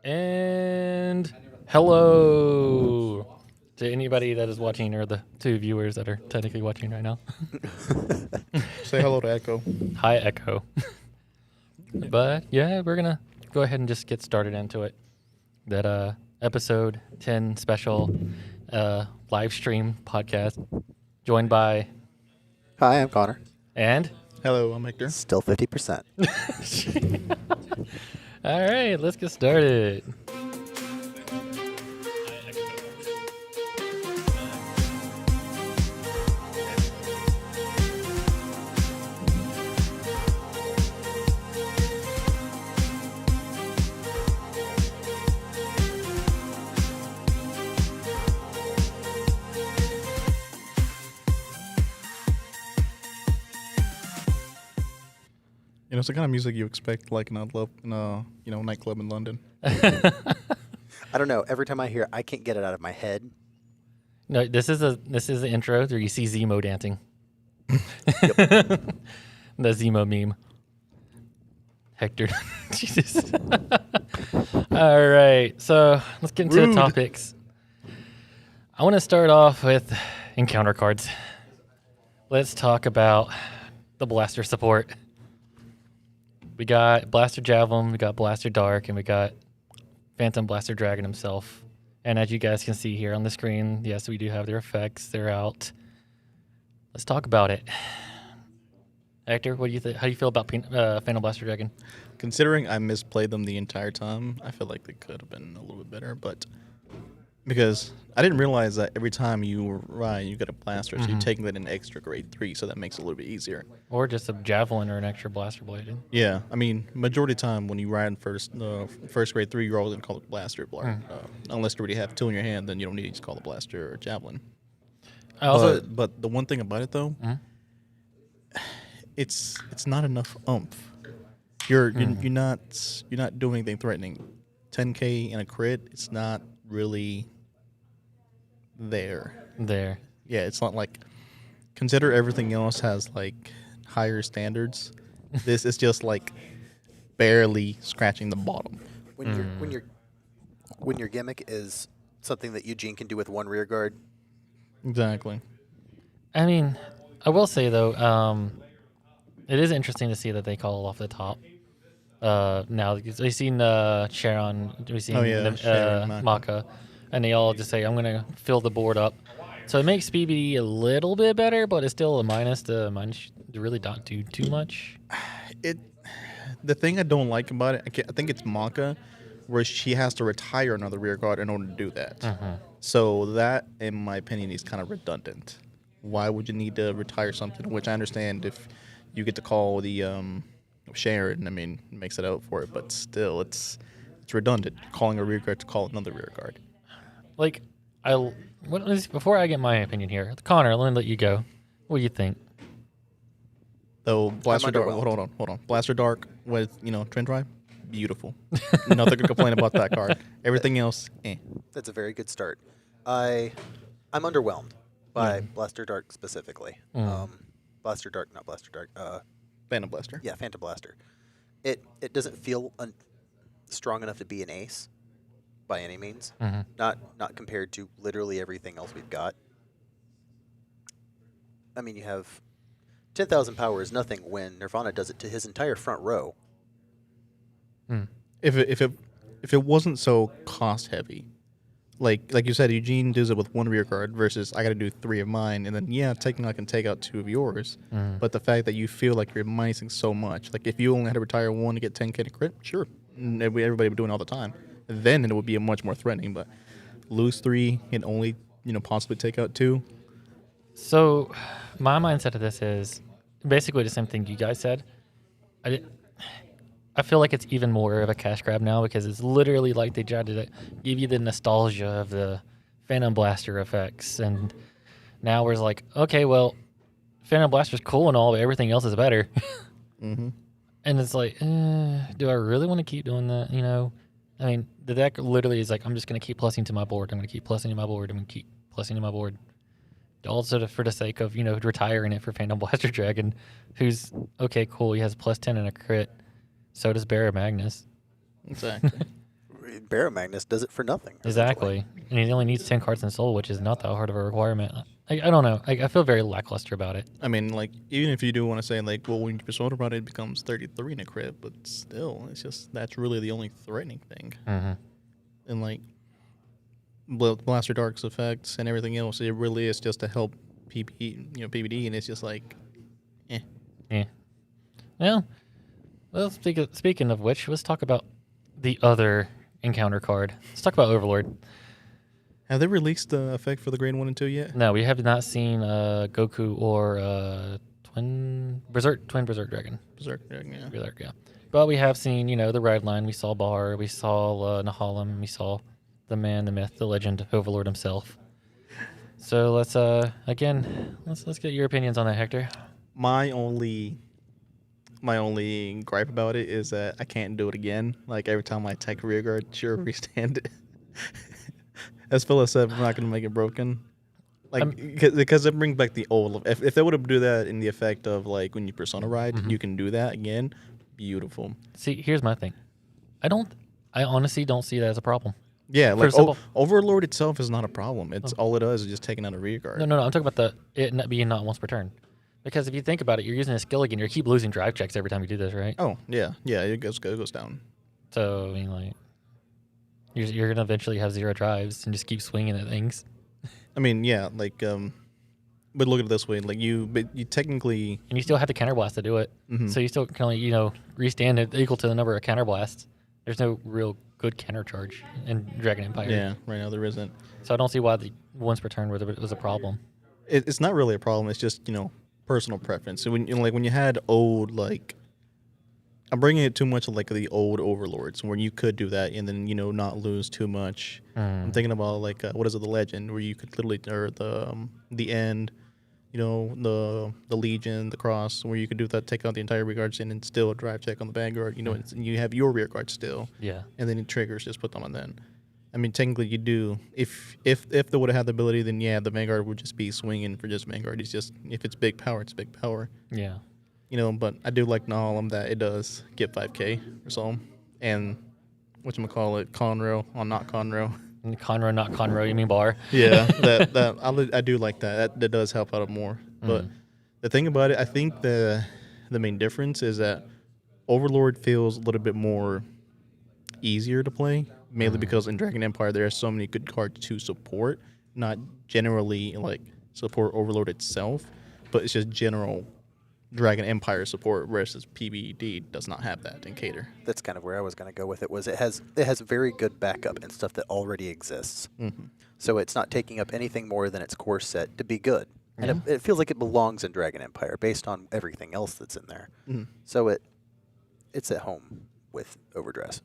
And hello to anybody that is watching, or the two viewers that are technically watching right now. Say hello to Echo. Hi, Echo. But yeah, we're gonna go ahead and just get started into it. That episode 10 special live stream podcast, joined by Hi, I'm Connor. and. Hello, I'm Hector. Still 50%. All right, let's get started. It's the kind of music you expect, like in a nightclub in London. I don't know. Every time I hear it, I can't get it out of my head. No, this is the intro where you see Zemo dancing. Yep. The Zemo meme. Hector. Jesus. All right, so let's get into the Rude. topics. I want to start off with encounter cards. Let's talk about the blaster support. We got Blaster Javelin, we got Blaster Dark, and we got Phantom Blaster Dragon himself. And as you guys can see here on the screen, yes, we do have their effects. They're out. Let's talk about it. Hector, what do you think? How do you feel about Phantom Blaster Dragon? Considering I misplayed them the entire time, I feel like they could have been a little bit better, but because I didn't realize that every time you ride, you get a blaster, so you're taking that in extra grade 3, so that makes it a little bit easier. Or just a Javelin or an extra Blaster Blade? Yeah, I mean, majority of the time when you ride in first grade 3, you're always going to call it blaster. Unless you already have 2 in your hand, then you don't need to just call it blaster or javelin. I also, But the one thing about it, though, it's not enough oomph. You're not doing anything threatening. 10K in a crit, it's not really there. Yeah, it's not like, consider everything else has like higher standards. This is just like barely scratching the bottom. When your gimmick is something that Eugene can do with one rear guard, Exactly. I mean, I will say though, it is interesting to see that they call off the top. Now we've seen Sharon, we've seen Sharon, Maka, and they all just say, "I'm gonna fill the board up." So it makes PBD a little bit better, but it's still a minus. The minus really don't do too much. The thing I don't like about it, I think it's Maka, where she has to retire another rear guard in order to do that. So that, in my opinion, is kind of redundant. Why would you need to retire something? Which I understand if you get to call the Sharon, I mean, it makes it out for it, but still, it's redundant. Calling a rear guard to call another rear guard. Like, before I get my opinion here, Connor, let me let you go. What do you think? Though Blaster Dark, underwhelmed. hold on. Blaster Dark with Trend Drive, beautiful. Nothing to complain about that card. Everything else, eh. that's a very good start. I'm underwhelmed by Blaster Dark specifically. Blaster Dark, not Blaster Dark. Phantom Blaster. Yeah, Phantom Blaster. It doesn't feel strong enough to be an ace by any means. Not compared to literally everything else we've got. I mean, you have 10,000 power is nothing when Nirvana does it to his entire front row. If it wasn't so cost heavy, like you said, Eugene does it with one rear guard versus I got to do 3 of mine, and then technically I can take out 2 of yours. But the fact that you feel like you're minusing so much, like if you only had to retire 1 to get 10K to crit, sure, everybody would do it all the time. Then it would be a much more threatening. But lose 3 and only possibly take out 2. So, my mindset of this is basically the same thing you guys said. I feel like it's even more of a cash grab now because it's literally like they tried to give you the nostalgia of the Phantom Blaster effects, and now we're like, okay, well, Phantom Blaster's cool and all, but everything else is better. And it's like, do I really want to keep doing that? I mean, the deck literally is like, I'm just going to keep plussing to my board. I'm going to keep plussing to my board. I'm going to keep plussing to my board. Also for the sake of, retiring it for Phantom Blaster Dragon, who's, okay, cool, he has +10 and a crit. So does Barra Magnus. Exactly. Barrow Magnus does it for nothing. essentially. Exactly. And he only needs 10 cards in Soul, which is not that hard of a requirement. I don't know. I feel very lackluster about it. I mean, like, even if you do want to say, like, well, when you persona rod, it becomes 33 in a crit, but still, it's just, that's really the only threatening thing. Mm-hmm. And, like, Blaster Dark's effects and everything else, it really is just to help PBD, and it's just like, eh. Yeah. Well, speaking of which, let's talk about the other encounter card. Let's talk about Overlord. Have they released the effect for the grade 1 and 2 yet? No, we have not seen Goku or Twin Berserk Dragon. Berserk, yeah. Berserk, yeah. But we have seen, the Ride Line. We saw Bar. We saw Nahalem. We saw the man, the myth, the legend, Overlord himself. So let's get your opinions on that, Hector. My only gripe about it is that I can't do it again. Like, every time I attack rear guard, sure, restand it. As Phyllis said, we're not going to make it broken. Like, because it brings back the old. If they would have do that in the effect of, like, when you persona ride, you can do that again. Beautiful. See, here's my thing. I honestly don't see that as a problem. Yeah, like, example, Overlord itself is not a problem. It's all it does is just taking out a rear guard. No. I'm talking about it not being not once per turn. Because if you think about it, you're using a skill again. You keep losing drive checks every time you do this, right? Oh, yeah. Yeah, it goes down. So, I mean, like, you're going to eventually have 0 drives and just keep swinging at things. I mean, yeah, like, but look at it this way. Like, you technically... And you still have the counterblast to do it. Mm-hmm. So you still can only, restand it equal to the number of counterblasts. There's no real good counter charge in Dragon Empire. Yeah, right now there isn't. So I don't see why the once per turn was a problem. It's not really a problem. It's just, personal preference. So when you had old, like, I'm bringing it too much like the old Overlords where you could do that and then not lose too much. I'm thinking about like what is it, the Legend, where you could literally, or the End, the Legion, the Cross, where you could do that, take out the entire rear guard and still drive check on the Vanguard. And you have your rear guard still. Yeah. And then it triggers, just put them on then. I mean, technically, you do. If they would have had the ability, then yeah, the Vanguard would just be swinging for just Vanguard. It's just, if it's big power, it's big power. Yeah. But I do like Nahalem that it does get 5K or so. And whatchamacallit, Conroe on not Conroe. Conroe, not Conroe, you mean Bar? Yeah, I do like that. That does help out more. But the thing about it, I think the main difference is that Overlord feels a little bit more easier to play, mainly because in Dragon Empire there are so many good cards to support, not generally like support Overlord itself, but it's just general Dragon Empire support, versus PBD does not have that in Cater. That's kind of where I was going to go with it. It has very good backup and stuff that already exists. Mm-hmm. So it's not taking up anything more than its core set to be good. Yeah. And it feels like it belongs in Dragon Empire based on everything else that's in there. Mm-hmm. So it's at home with Overdress.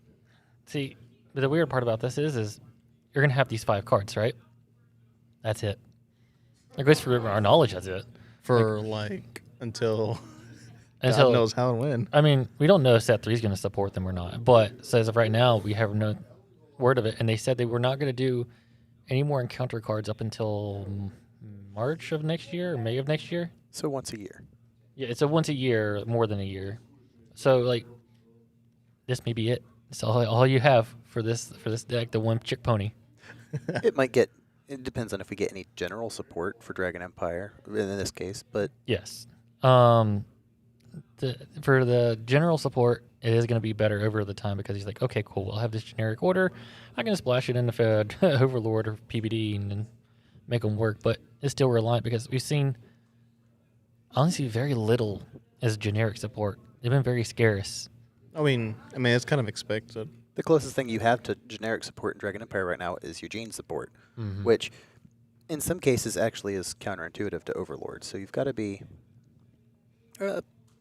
See, the weird part about this is you're going to have these 5 cards, right? That's it. At least for our knowledge, that's it. For until God knows how and when. I mean, we don't know if Set 3 is going to support them or not. But so as of right now, we have no word of it. And they said they were not going to do any more encounter cards up until March of next year or May of next year. So once a year. Yeah, it's a once a year, more than a year. So, this may be it. It's all you have for this deck, the one chick pony. It depends on if we get any general support for Dragon Empire in this case, but yes. For the general support, it is going to be better over the time because he's like, okay, cool, I'll have this generic order. I can splash it in the Overlord or PBD and then make them work, but it's still reliant because we've seen, honestly, very little as generic support. They've been very scarce. I mean, it's kind of expected. The closest thing you have to generic support in Dragon Empire right now is Eugene's support, which in some cases actually is counterintuitive to Overlord. So you've got to be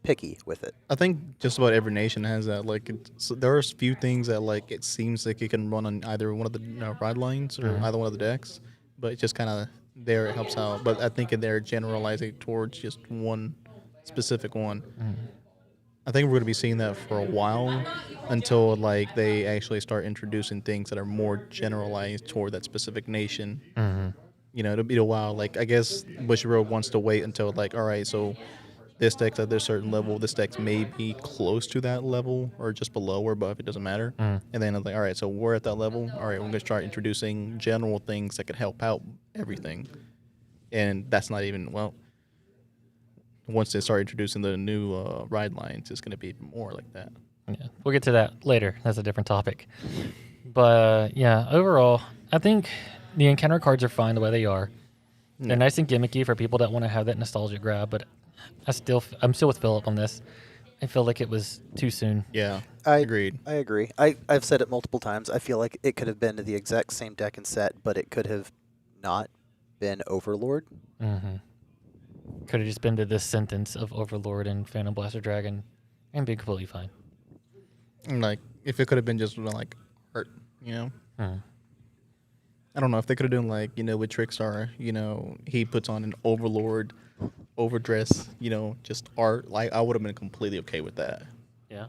picky with it. I think just about every nation has that. There are a few things that it seems like it can run on either one of the ride lines or either one of the decks, but it's just kind of there. It helps out. But I think they're generalizing towards just one specific one. I think we're going to be seeing that for a while until they actually start introducing things that are more generalized toward that specific nation. It'll be a while. I guess Bushiroad wants to wait until all right, so this deck's at this certain level. This deck's maybe close to that level or just below or above. It doesn't matter. And then I'm like, all right, so we're at that level. All right, we're going to start introducing general things that could help out everything. And that's not even, well, once they start introducing the new ride lines, it's going to be even more like that. Yeah, we'll get to that later. That's a different topic. But yeah, overall, I think the encounter cards are fine the way they are. They're nice and gimmicky for people that want to have that nostalgia grab, but I'm still with Philip on this. I feel like it was too soon. Yeah, Agreed. I agree. I've said it multiple times. I feel like it could have been the exact same deck and set, but it could have not been Overlord. Could have just been to this sentence of Overlord and Phantom Blaster Dragon and been completely fine. And like, if it could have been just like art, I don't know if they could have done like, with Trickstar, he puts on an Overlord overdress, just art. Like, I would have been completely okay with that. Yeah.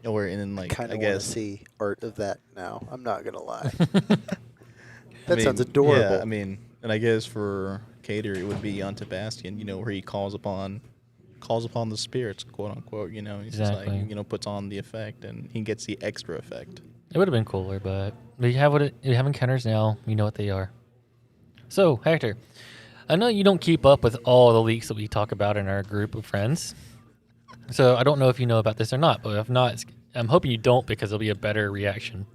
Or in like, Kind I of want to guess. see art of that now. I'm not gonna lie. I mean, sounds adorable. Yeah, I mean, and I guess for Cater it would be on Sebastian, where he calls upon the spirits, quote unquote. He's Exactly. just like, puts on the effect and he gets the extra effect. It would have been cooler, but we have you have encounters now. You know what they are. So, Hector, I know you don't keep up with all the leaks that we talk about in our group of friends. So I don't know if you know about this or not, but if not, I'm hoping you don't because it'll be a better reaction.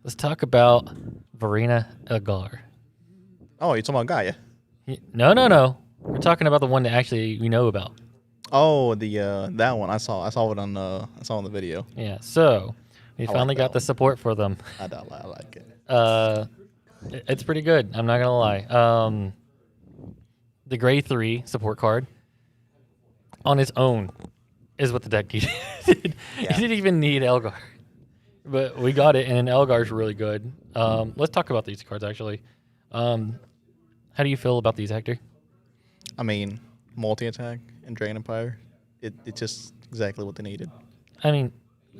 Let's talk about Verena Elgar. Oh, you're talking about Gaia? No. We're talking about the one that actually we know about. Oh, the that one I saw it on the video. Yeah. So we I finally like got that the support for them. I like it. It's pretty good. I'm not gonna lie. The Grade 3 support card on its own is what the deck needed. It didn't even need Elgar, but we got it, and Elgar's really good. Let's talk about these cards actually. How do you feel about these, Hector? I mean, multi-attack and Dragon Empire, it's just exactly what they needed. I mean,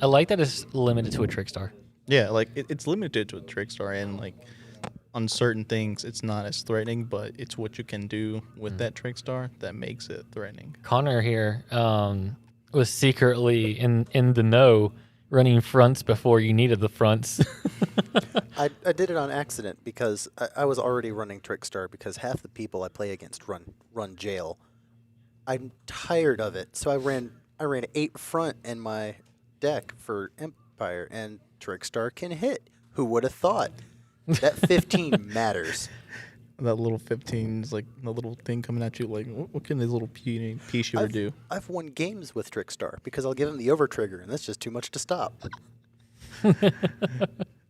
I like that it's limited to a Trickstar. Yeah, like it's limited to a Trickstar, and like on certain things, it's not as threatening, but it's what you can do with that Trickstar that makes it threatening. Connor here was secretly in the know, running fronts before you needed the fronts. I did it on accident because I was already running Trickstar because half the people I play against run jail. I'm tired of it, so I ran 8 front in my deck for Empire, and Trickstar can hit. Who would have thought? That 15 matters. That little 15 is like the little thing coming at you. Like, what can this little pea shooter do? I've won games with Trickstar because I'll give him the over trigger, and that's just too much to stop.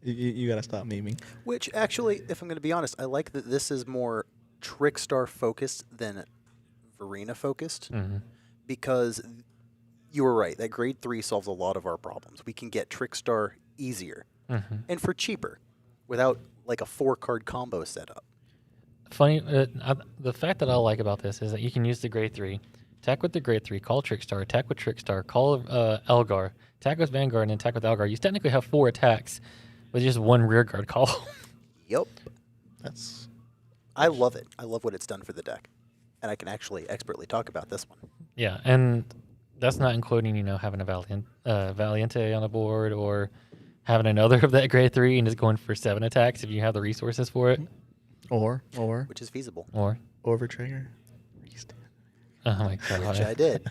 You gotta stop memeing. Which actually, if I'm going to be honest, I like that this is more Trickstar focused than Verena focused, because you were right. That Grade 3 solves a lot of our problems. We can get Trickstar easier and for cheaper, without like a 4-card combo setup. Funny, the fact that I like about this is that you can use the Grade 3, attack with the Grade 3, call Trickstar, attack with Trickstar, call Elgar, attack with Vanguard, and attack with Elgar. You technically have 4 attacks with just 1 rearguard call. Yep. That's. I love it. I love what it's done for the deck. And I can actually expertly talk about this one. Yeah, and that's not including, having a Valiente on the board or having another of that Grade 3 and just going for 7 attacks if you have the resources for it. Or. Which is feasible. Or. Overtrigger. Oh my god. Which I did.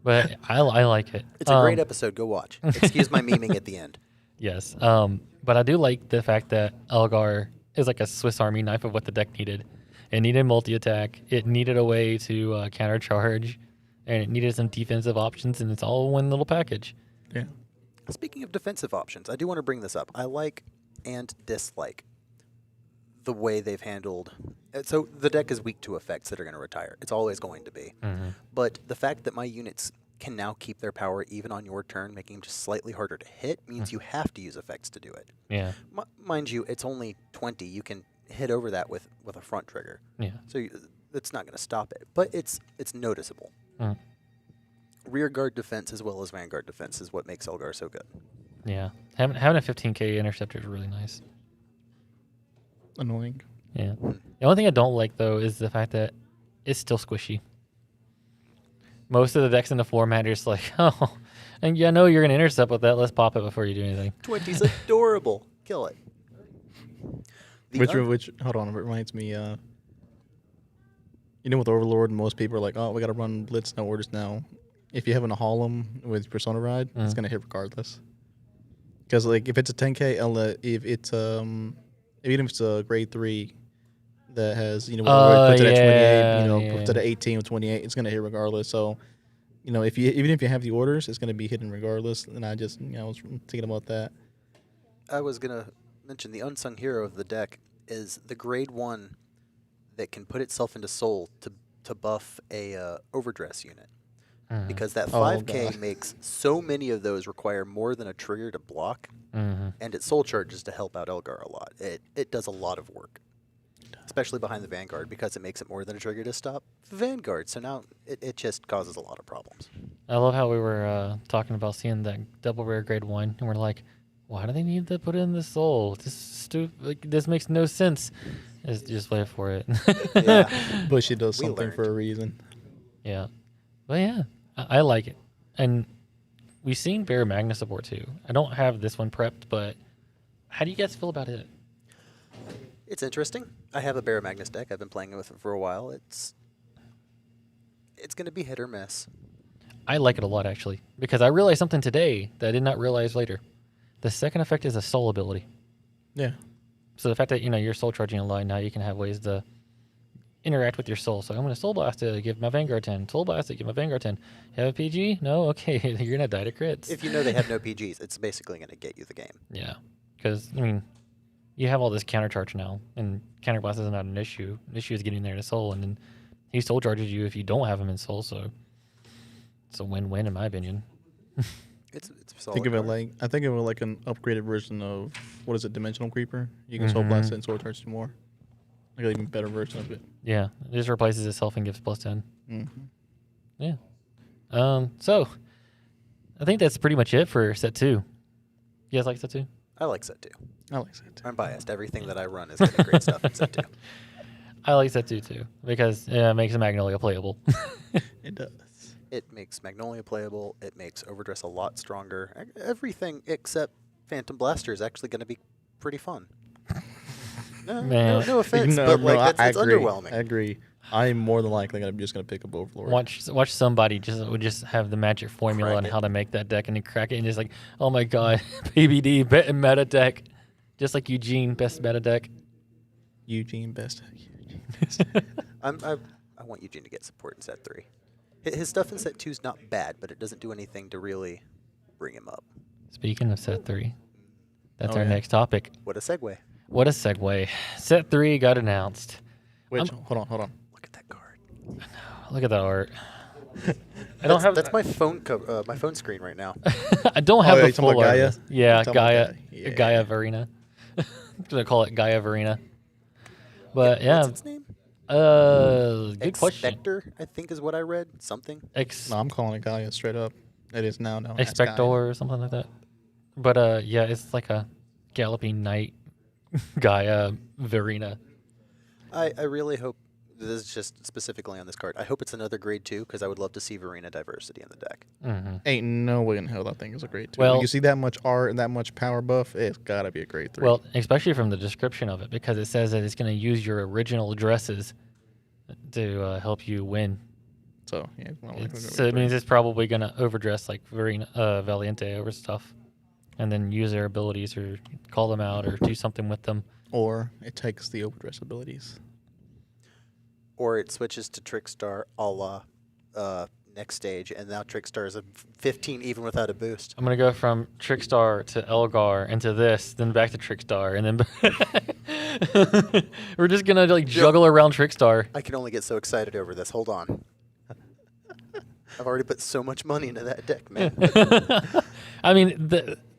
But I like it. It's a great episode. Go watch. Excuse my memeing at the end. Yes. But I do like the fact that Elgar is like a Swiss Army knife of what the deck needed. It needed multi-attack. It needed a way to counter-charge. And it needed some defensive options, and it's all one little package. Yeah. Speaking of defensive options, I do want to bring this up. I like and dislike the way they've handled. So the deck is weak to effects that are going to retire. It's always going to be. But the fact that my units can now keep their power even on your turn, making them just slightly harder to hit, means you have to use effects to do it. Yeah. Mind you, it's only 20. You can hit over that with a front trigger. Yeah. So that's not going to stop it. But it's noticeable. Rear guard defense as well as vanguard defense is what makes Elgar so good. Yeah. Having a 15k interceptor is really nice. Annoying. Yeah. The only thing I don't like, though, is the fact that it's still squishy. Most of the decks in the format are just like, oh, and I know you're going to intercept with that. Let's pop it before you do anything. 20's adorable. Kill it. Which hold on, it reminds me. With Overlord, most people are like, "Oh, we got to run Blitz, no orders now." If you have a Harlem with Persona Ride, it's gonna hit regardless. Because like if it's a 10K, if it's even if it's a grade 3 that has puts it at 28, puts it at 18 or 28, it's gonna hit regardless. So, if you even if you have the orders, it's gonna be hitting regardless. And I just was thinking about that. I was gonna mention the unsung hero of the deck is the grade 1 that can put itself into Soul to buff a overdress unit. Because that 5K makes so many of those require more than a trigger to block, and it soul charges to help out Elgar a lot. It does a lot of work, especially behind the Vanguard, because it makes it more than a trigger to stop the Vanguard. So now it just causes a lot of problems. I love how we were talking about seeing that double rare grade 1, and we're like, why do they need to put in the soul? This makes no sense. Just wait for it. Yeah, Bushy does something for a reason. Yeah, but yeah, I like it, and we've seen Bear Magna support too. I don't have this one prepped, but how do you guys feel about it? it's interesting. I have a Bear Magnus deck. I've been playing with it for a while. It's going to be hit or miss. I like it a lot actually, because I realized something today that I did not realize later. The second effect is a soul ability. Yeah. So the fact that you're soul charging a line, now you can have ways to interact with your soul. So I'm going to soul blast to give my Vanguard 10. Soul blast to give my Vanguard 10. You have a PG? No? Okay. You're going to die to crits. If you know they have no PGs, it's basically going to get you the game. Yeah. Because, you have all this counter charge now, and counter blast is not an issue. The issue is getting there to soul, and then he soul charges you if you don't have him in soul, so it's a win-win in my opinion. It's a solid Think of it card. like an upgraded version of what is it, Dimensional Creeper? You can soul blast it and soul charge 2 more. Like an even better version of it. Yeah. It just replaces itself and gives +10. Mm-hmm. Yeah. So I think that's pretty much it for set 2. You guys like set 2? I like set 2. I like that too. I'm biased. Everything that I run is getting great stuff in set 2. I like set 2 too, because it makes a Magnolia playable. It does. It makes Magnolia playable. It makes Overdress a lot stronger. Everything except Phantom Blaster is actually going to be pretty fun. No offense, but it's agree. underwhelming. I agree. I'm more than likely just going to pick up Overlord. Watch somebody just have the magic formula Crack on it. how to make that deck, and then crack it, and just like, oh my god, PBD meta deck, just like Eugene best meta deck. Eugene best. I want Eugene to get support in set 3. His stuff in set 2 is not bad, but it doesn't do anything to really bring him up. Speaking of set 3, that's Oh, our yeah. next topic. What a segue. What a segue. Set 3 got announced. Which, hold on. Look at that card. Look at that art. I don't have. That's my phone my phone screen right now. I don't have yeah, the you talking full about art. Gaia? of this. Yeah, You talking about Gaia. Gaia? Gaia Verena. I'm gonna call it Gaia Verena. But yeah, What's its name? good question. Expector, I think is what I read. Something. No, I'm calling it Gaia straight up. It is now. No, Expector or something like that. But yeah, it's like a galloping knight, Gaia Verena. I really hope this is just specifically on this card. I hope it's another grade 2 because I would love to see Verena diversity in the deck. Mm-hmm. Ain't no way in hell that thing is a grade 2. Well- When you see that much art and that much power buff, it's gotta be a grade 3. Well, especially from the description of it, because it says that it's going to use your original addresses to help you win. so yeah, So it means it's probably going to overdress like Verena, Valiente over stuff, and then use their abilities or call them out or do something with them. or it takes the overdress abilities. Or it switches to Trickstar a la next stage, and now Trickstar is a 15 even without a boost. I'm going to go from Trickstar to Elgar into this, then back to Trickstar, and then we're just going to like juggle around Trickstar. I can only get so excited over this. Hold on. I've already put so much money into that deck, man. I mean,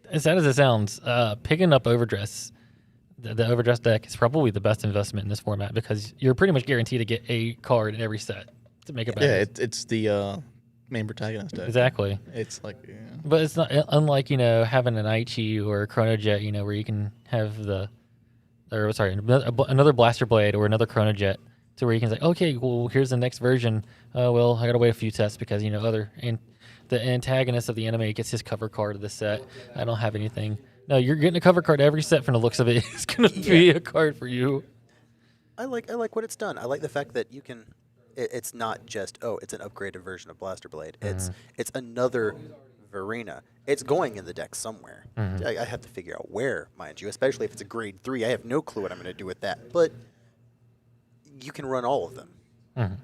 as sad as it sounds, picking up Overdress, the Overdress deck is probably the best investment in this format because you're pretty much guaranteed to get a card in every set to make it better. Yeah, it's the main protagonist deck. Exactly. It's like, yeah. But it's not unlike, having an Aichi or a Chronojet, where you can have another Blaster Blade or another Chronojet to where you can say, okay, well, here's the next version. Well, I gotta wait a few sets because the antagonist of the anime gets his cover card of the set. I don't have anything. No, you're getting a cover card every set from the looks of it. It's gonna be a card for you. I like what it's done. I like the fact that you can. It's not just it's an upgraded version of Blaster Blade. It's another Varina. It's going in the deck somewhere. I have to figure out where, mind you. Especially if it's a grade 3, I have no clue what I'm going to do with that. But you can run all of them.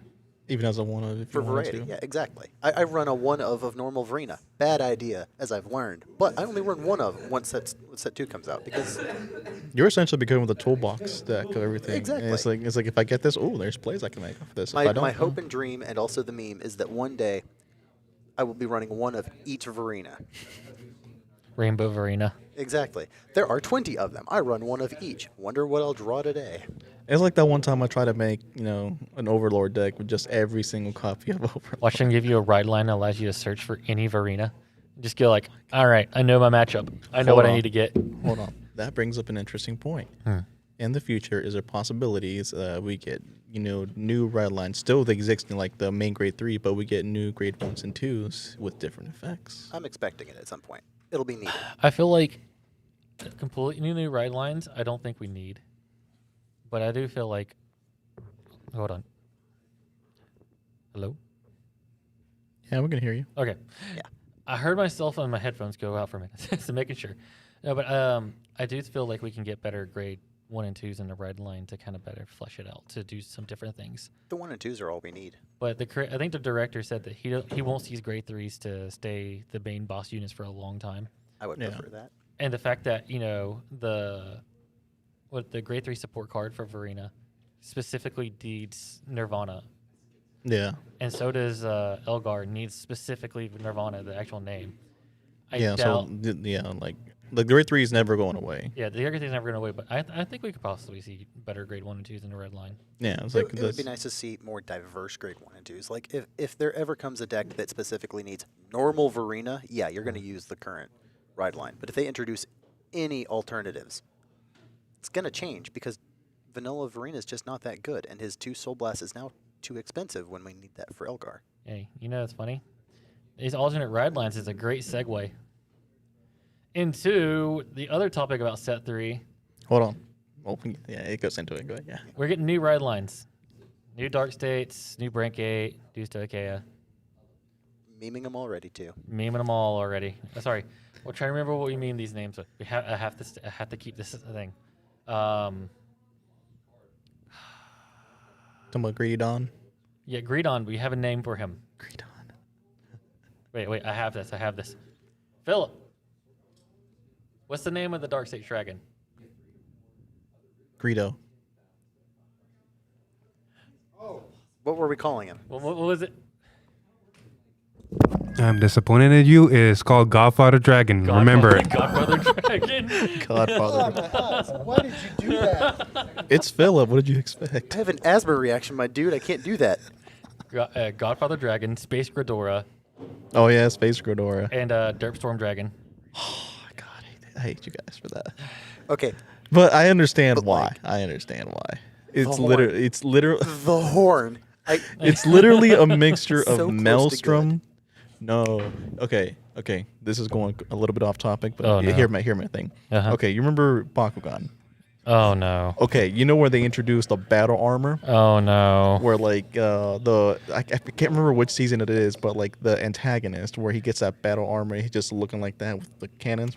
Even as a one of, if For you want variety, to. yeah, exactly. I run a one of normal Varina. Bad idea, as I've learned. But I only run one of once set 2 comes out because You're essentially becoming the toolbox deck of everything. Exactly. And it's like if I get this, there's plays I can make off this. If I don't, my hope and dream, and also the meme, is that one day I will be running one of each Varina. Rainbow Varina. Exactly. There are 20 of them. I run one of each. Wonder what I'll draw today. It's like that one time I tried to make, an Overlord deck with just every single copy of Overlord. Watch them give you a ride line that allows you to search for any Varina. Just go like, all right, I know my matchup. I know Hold what I on. need to get. Hold on. That brings up an interesting point. In the future, is there possibilities we get, new red lines still existing like the main grade 3, but we get new grade 1s and 2s with different effects? I'm expecting it at some point. It'll be needed. I feel like completely new ride lines, I don't think we need. But I do feel like, hold on. Hello? Yeah, we're going to hear you. Okay. Yeah. I heard myself on my headphones go out for a minute, so making sure. No, but I do feel like we can get better grade 1 and 2s in the red line to kind of better flesh it out, to do some different things. The 1 and 2s are all we need. But I think the director said that he wants these grade 3s to stay the main boss units for a long time. I would prefer that. And the fact that, the grade 3 support card for Varina specifically needs Nirvana. Yeah. And so does Elgar needs specifically Nirvana, the actual name. I Yeah, doubt, like the grade 3 is never going away. yeah, the other thing's never going away, but I think we could possibly see better grade 1 and 2s in the red line. Yeah, it's It, like it would be nice to see more diverse grade 1 and 2s. Like, if there ever comes a deck that specifically needs normal Varina, yeah, you're going to use the current ride line. But if they introduce any alternatives, it's going to change because vanilla Varina is just not that good, and his 2 Soul Blast is now too expensive when we need that for Elgar. Hey, it's funny? These alternate ride lines is a great segue into the other topic about set 3. Hold on. Oh, yeah, it goes into it. Go ahead, yeah. We're getting new ride lines. New Dark States, new Brink 8, Deuce to Achaea. Memeing them already, too. Memeing them all already. Sorry. We'll try to remember what we mean these names with. I have to keep this thing. Talking about Greedy Dawn. Yeah, Greedon, we have a name for him. Greedon. Wait, I have this. Philip. What's the name of the Dark State Dragon? Greedo. What were we calling him? What was it? I'm disappointed in you. It's called Godfather Dragon. Remember it. Godfather Dragon. Godfather. Why did you do that? It's Philip. What did you I expect? have an asthma reaction, my dude. I can't do that. Godfather Dragon, Space Gridora, Oh, yeah, Space Gridora. and Derpstorm Dragon. Oh, God, I hate you guys for that. Okay, But I understand But, why. like, I understand why. It's horn. literally, the horn. it's literally a mixture of So close to Maelstrom. No. Okay. This is going a little bit off topic, but Oh, no. hear my thing. Uh-huh. Okay, you remember Bakugan? Oh no. Okay, you know where they introduced the battle armor? Oh no. Where like I can't remember which season it is, but like the antagonist where he gets that battle armor, he's just looking like that with the cannons.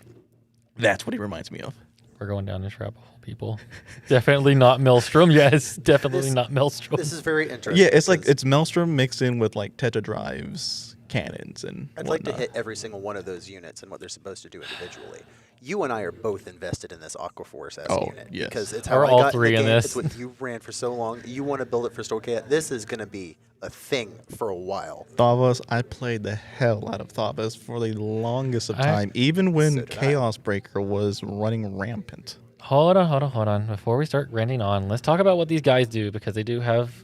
That's what he reminds me of. We're going down this rabbit hole, people. Definitely not Maelstrom. Yes, definitely This- not Maelstrom. This is very interesting. Yeah, it's like because it's Maelstrom mixed in with like Tetra drives, cannons, and I'd like to whatnot. hit every single one of those units and what they're supposed to do individually. You and I are both invested in this Aquaforce S Oh, unit yes. because it's how We're I all got three in in the game. this. It's what you ran for so long. You want to build it for Storkea. This is going to be a thing for a while. Thavas, I played the hell out of Thavas for the longest of I- time, even when So did I. Chaos Breaker was running rampant. Hold on. Before we start ranting on, let's talk about what these guys do because they do have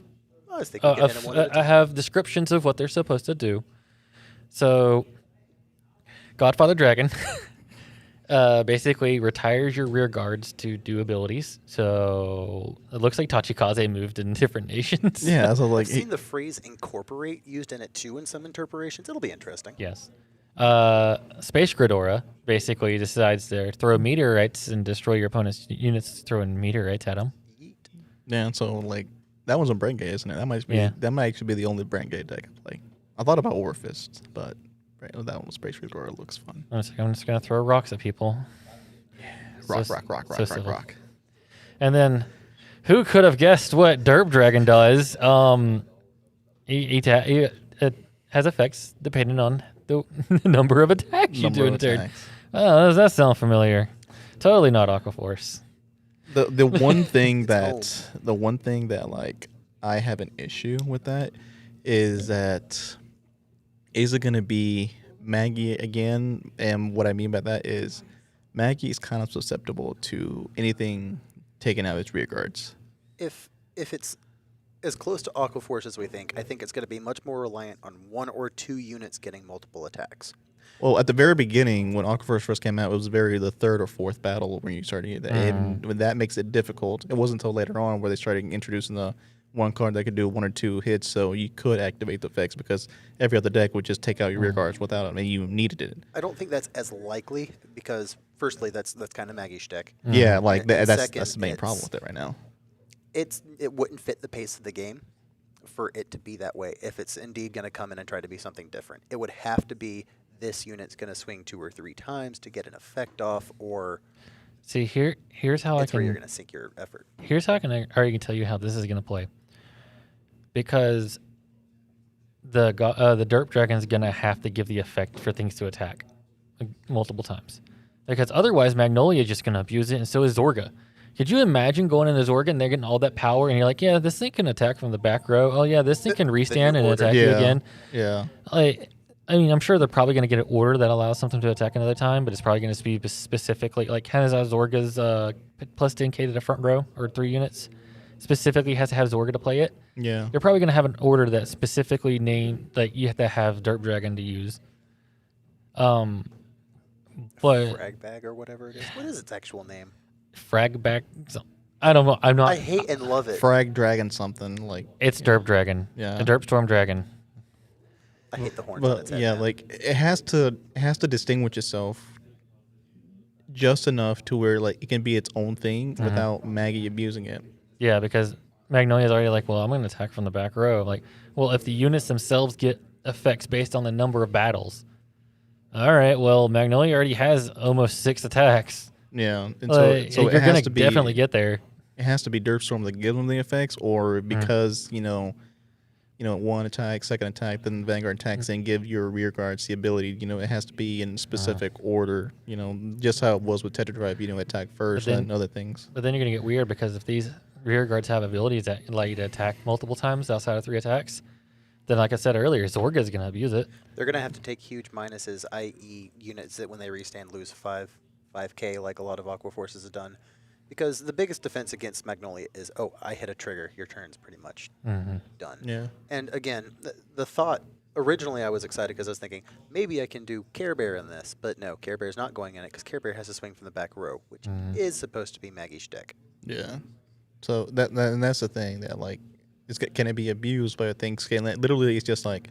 I was thinking we could hit 'em one at a I time. have descriptions of what they're supposed to do. So, Godfather Dragon. basically retires your rear guards to do abilities. So it looks like Tachikaze moved in different nations. Yeah, so I've like seen the phrase "incorporate" used in it too in some interpretations. It'll be interesting. Yes. Space Gridora basically decides to throw meteorites and destroy your opponent's units throwing meteorites at them. Yeet. yeah, so like that one's a brain gate, isn't it? Yeah. That might actually be the only brain gate deck I play. I thought about Overfist, but that one with Space Resort looks fun. I'm just going to throw rocks at people. Rock, So- rock, rock, so rock, rock, civil. rock. And then, who could have guessed what Derp Dragon does? It has effects depending on the number of attacks you do in Number a of turn. attacks. Oh, does that sound familiar? Totally not Aquaforce. The one thing It's that old. the one thing that like I have an issue with that is that is it gonna be Maggie again? And what I mean by that is Maggie is kind of susceptible to anything taken out of its rear guards. If it's as close to Aquaforce as we think, I think it's going to be much more reliant on 1 or 2 units getting multiple attacks. Well, at the very beginning, when Aquaforce first came out, it was the third or fourth battle when you started getting that. And when that makes it difficult, it wasn't until later on where they started introducing the one card that could do 1 or 2 hits, so you could activate the effects because every other deck would just take out your rear guards without it. I mean, you needed it. I don't think that's as likely because, firstly, that's kind of Maggie's shtick. Yeah, like And that's second, the main problem it's- with it right now. It wouldn't fit the pace of the game for it to be that way if it's indeed going to come in and try to be something different. It would have to be this unit's going to swing 2 or 3 times to get an effect off, or See, here's how it's where you're I going to sink your effort. here's how I can already tell you how this is going to play. Because the Derp Dragon's going to have to give the effect for things to attack multiple times. Because otherwise, Magnolia is just going to abuse it, and so is Zorga. Could you imagine going into Zorga and they're getting all that power, and you're like, yeah, this thing can attack from the back row. Oh, yeah, this thing can restand new and order. attack you again. Yeah. I mean, I'm sure they're probably going to get an order that allows something to attack another time, but it's probably going to be specifically, like Hanazar Zorga's plus 10k to the front row, or 3 units, specifically has to have Zorga to play it. Yeah. They're probably going to have an order that specifically named, like, you have to have Derp Dragon to use. But Frag bag or whatever it is. What is its actual name? Frag back, I don't know. I'm not. I hate and love it. Frag Dragon something like. It's Derp Dragon. Yeah. A Derp Storm Dragon. I hate the horns on But its head. yeah, man. like it has to distinguish itself just enough to where like it can be its own thing without Maggie abusing it. Yeah, because Magnolia's already like, well, I'm going to attack from the back row. Like, well, if the units themselves get effects based on the number of battles. All right, well, Magnolia already has almost 6 attacks. Yeah, and Like, so you're it has going to to be definitely get there. it has to be Derp Storm that gives them the effects, or because one attack, second attack, then Vanguard attacks, and give your rear guards the ability. It has to be in specific order. Just how it was with Tetradrive. Attack first then- and other things. But then you're going to get weird because if these rear guards have abilities that allow you to attack multiple times outside of 3 attacks, then like I said earlier, Zorga's going to abuse it. They're going to have to take huge minuses, i.e. units that when they restand lose 5k like a lot of Aqua Forces have done. Because the biggest defense against Magnolia is, I hit a trigger, your turn's pretty much done. Yeah. And again, the thought, originally I was excited because I was thinking, maybe I can do Care Bear in this. But no, Care Bear's not going in it because Care Bear has to swing from the back row, which is supposed to be Maggie's deck. Yeah. So and that's the thing that like, can it be abused by a thing scaling? Literally, it's just like,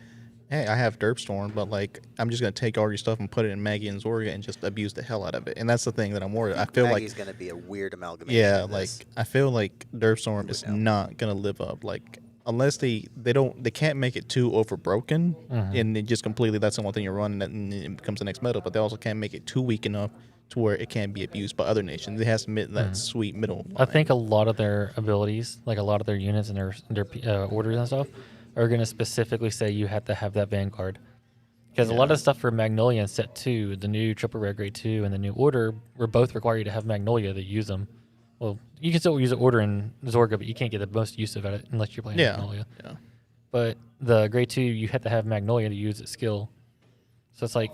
hey, I have Derp Storm, but like I'm just gonna take all your stuff and put it in Maggie and Zorga and just abuse the hell out of it. And that's the thing that I'm worried. I feel Maggie's like going to be a weird amalgamation. yeah, of like this. I feel like Derp Storm is know. not gonna live up. Like unless they can't make it too overbroken and it just completely that's the one thing you're running and it becomes the next meta. But they also can't make it too weak enough to where it can't be abused by other nations. It has to meet that sweet middle. I think a lot of their abilities, like a lot of their units and their orders and stuff, are going to specifically say you have to have that Vanguard. Because a lot of stuff for Magnolia in set 2, the new triple red grade 2 and the new order, were both require you to have Magnolia to use them. Well, you can still use an order in Zorga, but you can't get the most use of it unless you're playing Magnolia. Yeah. But the grade 2, you have to have Magnolia to use its skill. So it's like,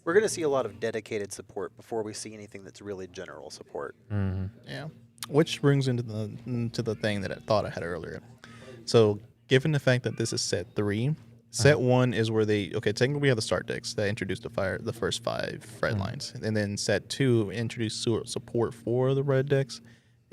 We're going to see a lot of dedicated support before we see anything that's really general support. Yeah, which brings into the thing that I thought I had earlier. So, given the fact that this is set 3, Set 1 is where technically we have the start decks that introduce the first 5 red lines. And then set 2 introduced support for the red decks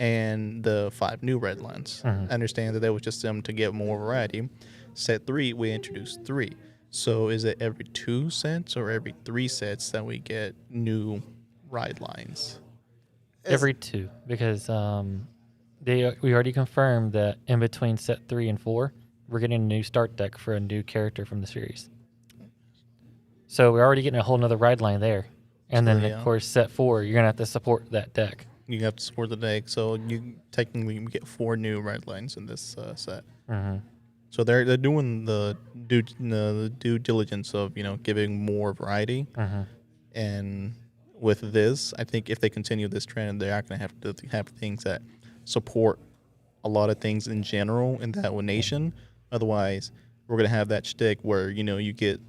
and the 5 new red lines. I understand that was just them to get more variety. Set 3, we introduced 3. So is it every 2 sets or every 3 sets that we get new ride lines? Every 2, because we already confirmed that in between set 3 and 4, we're getting a new start deck for a new character from the series. So we're already getting a whole nother ride line there. And then, of course, set 4, you're going to have to support that deck. You have to support the deck, so you technically get 4 new ride lines in this set. So they're doing the due diligence of giving more variety, and with this, I think if they continue this trend, they are going to have things that support a lot of things in general in that nation. Otherwise, we're going to have that shtick where you get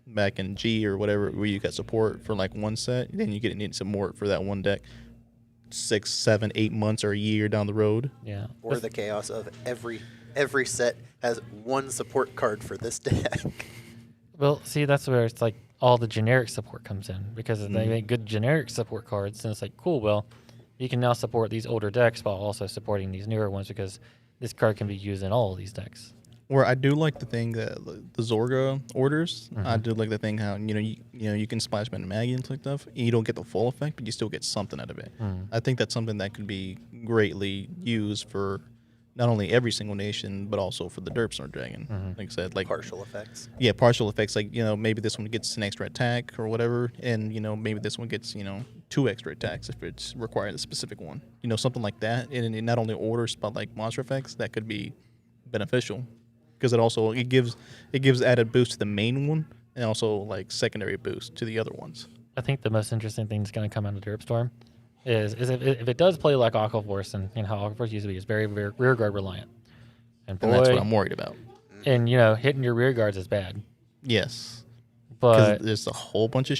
back in G or whatever where you got support for like one set, then you need support for that one deck 6, 7, 8 months or a year down the road. Yeah. Or the chaos of every set has one support card for this deck. Well, see, that's where it's like all the generic support comes in, because if they make good generic support cards, then it's like, cool, well, you can now support these older decks while also supporting these newer ones, because this card can be used in all of these decks. Where I do like the thing that the Zorga orders, I do like the thing how you can splash Ben and Maggie and stuff. You don't get the full effect, but you still get something out of it. I think that's something that could be greatly used for not only every single nation, but also for the Derp Star Dragon. Like I said, like Partial effects. Yeah, partial effects. Like maybe this one gets an extra attack or whatever, and maybe this one gets 2 extra attacks if it's required a specific one. Something like that. And it not only orders, but like monster effects that could be beneficial. Because it gives added boost to the main one, and also like secondary boost to the other ones. I think the most interesting thing that's going to come out of Derp Storm is if it does play like Aqua Force, and how Aqua Force used to be, is very, very rear guard reliant. And that's what I'm worried about. And hitting your rear guards is bad. Yes, but there's a whole bunch of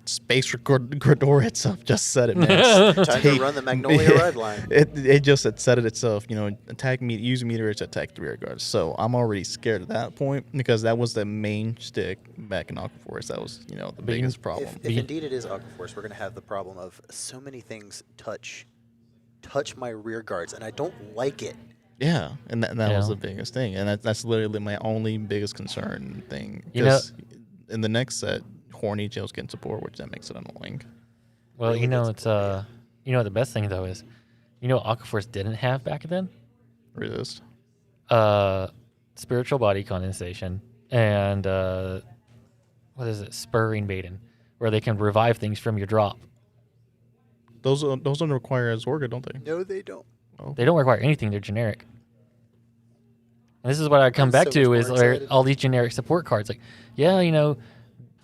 Space Gridor itself just said it next. Time to run the Magnolia ride line. It just said it itself. Attack use meter to attack the rear guards. So I'm already scared at that point, because that was the main stick back in Aqua Force. That was the biggest problem. If indeed it is Aqua Force, we're going to have the problem of so many things touch my rear guards, and I don't like it. Yeah, and that was the biggest thing, and that's literally my only biggest concern thing. Because in the next set, Horny Jails getting support, which that makes it annoying. Well, it's the best thing though is, Aqua Force didn't have back then? Resist. Spiritual Body Condensation and Spurring Maiden, where they can revive things from your drop. Those don't require Zorga, don't they? No, they don't. Oh. They don't require anything. They're generic. And this is what I come back to is all these generic support cards. Like,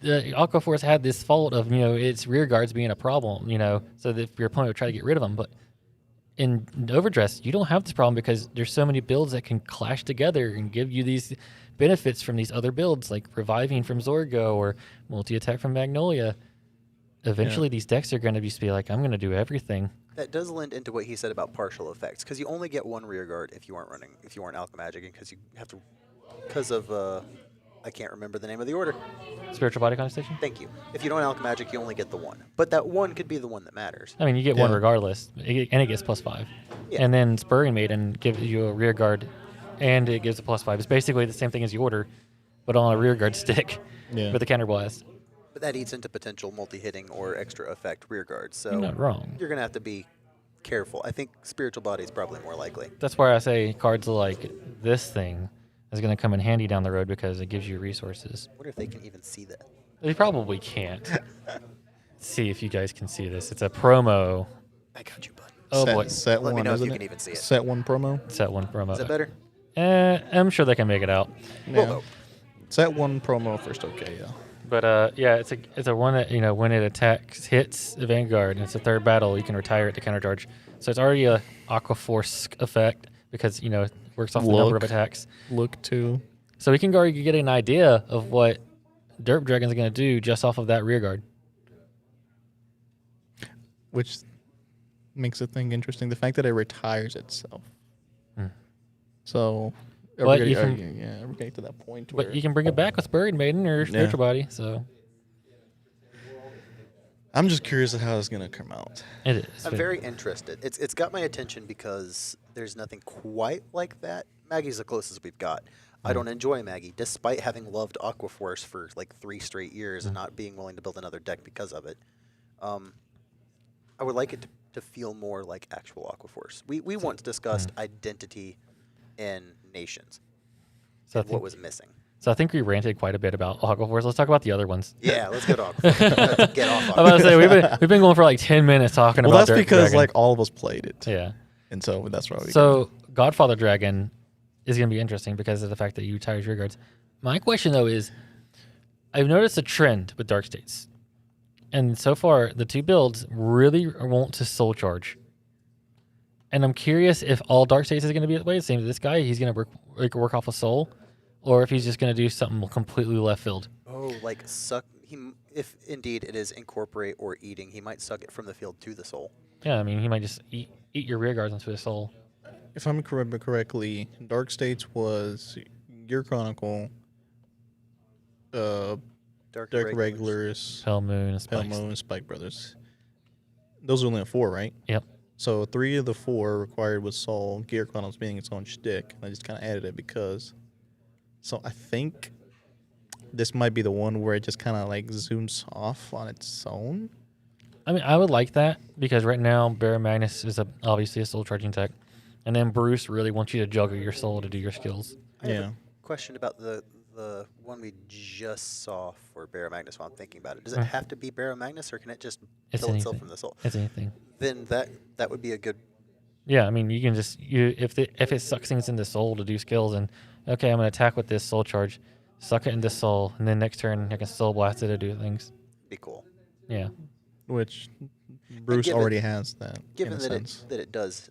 the Aqua Force had this fault of, its rear guards being a problem, so that if your opponent would try to get rid of them. But in Overdress, you don't have this problem, because there's so many builds that can clash together and give you these benefits from these other builds, like reviving from Zorgo or multi-attack from Magnolia. Eventually, these decks are going to be like, I'm going to do everything. That does lend into what he said about partial effects, because you only get one rear guard if you aren't Alchemagic, and because of I can't remember the name of the order. Spiritual Body Condensation? Thank you. If you don't Alchemagic, you only get the one. But that one could be the one that matters. I mean, you get one regardless, and it gets +5. Yeah. And then Spurring Maiden gives you a rear guard, and it gives a +5. It's basically the same thing as the order, but on a rear guard stick with a counterblast. But that eats into potential multi-hitting or extra effect rear guards. So You're not wrong. You're going to have to be careful. I think Spiritual Body is probably more likely. That's why I say cards like this thing is going to come in handy down the road, because it gives you resources. I wonder if they can even see that. They probably can't. See if you guys can see this. It's a promo. I got you, bud. Oh, boy. Set Let one, me know if isn't you it? can even see it. Set 1 promo. Set 1 promo. Is that better? I'm sure they can make it out. Yeah. Set 1 promo first, okay, yeah. But it's a one that when it hits the Vanguard and it's a third battle, you can retire it to countercharge. So it's already a Aqua Force effect, because it works off the number of attacks. Look too. So we can already get an idea of what Derp Dragon's going to do just off of that rear guard. Which makes the thing interesting. The fact that it retires itself. So Are But we you getting, can- yeah, we're getting to that point where But you can bring it back with Buried Maiden or Spiritual Body. So I'm just curious of how it's gonna come out. it is. I'm very interested. It's got my attention because there's nothing quite like that. Maggie's the closest we've got. I don't enjoy Maggie, despite having loved Aquaforce for like 3 straight years and not being willing to build another deck because of it. I would like it to feel more like actual Aquaforce. We once discussed identity in nations So I and what think, was missing. so I think we ranted quite a bit about Aquaforce. Let's talk about the other ones. Yeah, let's go to Aquaforce. Let's get off I'm about to Aquaforce. say we've been going for like 10 minutes talking Well, about. that's Dark because Dragon. like all of us played it, yeah. and so that's why we. So Godfather Dragon is going to be interesting because of the fact that you retire your rear guards. My question though is, I've noticed a trend with Dark States, and so far the 2 builds really want to soul charge. And I'm curious if all Dark States is going to be the way. Same as this guy, he's going to work off a soul, or if he's just going to do something completely left field. Oh, like suck. If indeed it is incorporate or eating, he might suck it from the field to the soul. Yeah, I mean he might just eat your rear guards into his soul. If I'm remember correctly, Dark States was Gear Chronicle, Dark Dark Regulars. Regulars, Pale Moon, and Pale Spikes. Moon, and Spike Brothers. Those are only 4, right? Yep. So 3 of the 4 required with Soul, Gear Chronicles being its own shtick. I just kind of added it because. So I think this might be the one where it just kind of like zooms off on its own. I mean, I would like that because right now Baron Magnus is obviously a soul charging tech, and then Bruce really wants you to juggle your soul to do your skills. I have Yeah. a question about the one we just saw for Barrow Magnus while I'm thinking about it. Does it have to be Barrow Magnus, or can it just It's kill itself anything. from the soul? It's anything. Then that would be a good. Yeah, I mean, you can just if it sucks things into soul to do skills, and okay, I'm gonna attack with this soul charge, suck it into soul, and then next turn I can soul blast it to do things. Be cool. Yeah. Which Bruce given- already has that. Given in a that sense. it does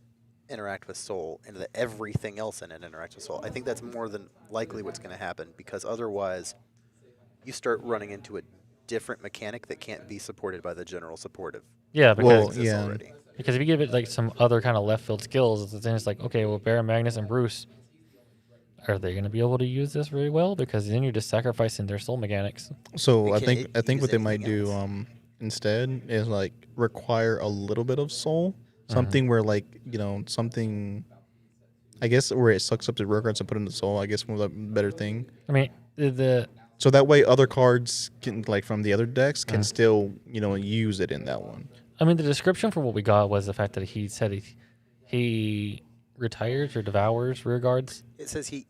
interact with soul and that everything else in it interacts with soul, I think that's more than likely what's going to happen, because otherwise you start running into a different mechanic that can't be supported by the general supportive. Yeah, that because Well, exists yeah. already. because if you give it like some other kind of left field skills, then it's like, okay, well, Baron Magnus and Bruce, are they going to be able to use this really well? Because then you're just sacrificing their soul mechanics. So We I can't think use what they might anything do else. instead is like require a little bit of soul, something where like something. I guess where it sucks up the rear cards and put in the soul. I guess was a better thing. I mean, the So that way, other cards can like from the other decks can still use it in that one. I mean, the description for what we got was the fact that he said he retires or devours rear guards. It says he